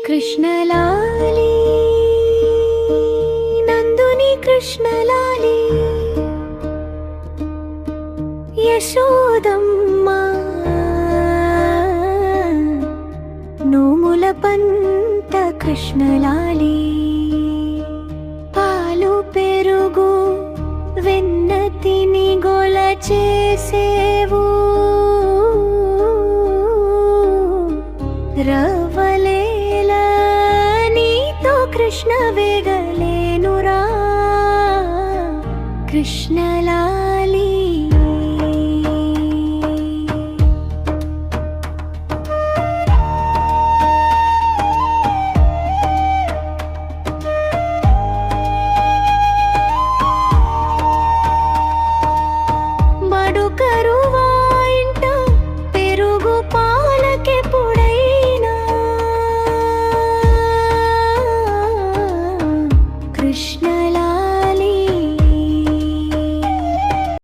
కృష్ణలాలి నందుని కృష్ణలాలి యశోదమ్మ నోముల పంట కృష్ణలాలి పాలు పెరుగు వెన్న తిని గొల చేసేవు రవలేల నీతో కృష్ణ వేగలేనురా కృష్ణలాలి కరువాయింట పెరుగు పాలకెప్పుడైనా కృష్ణ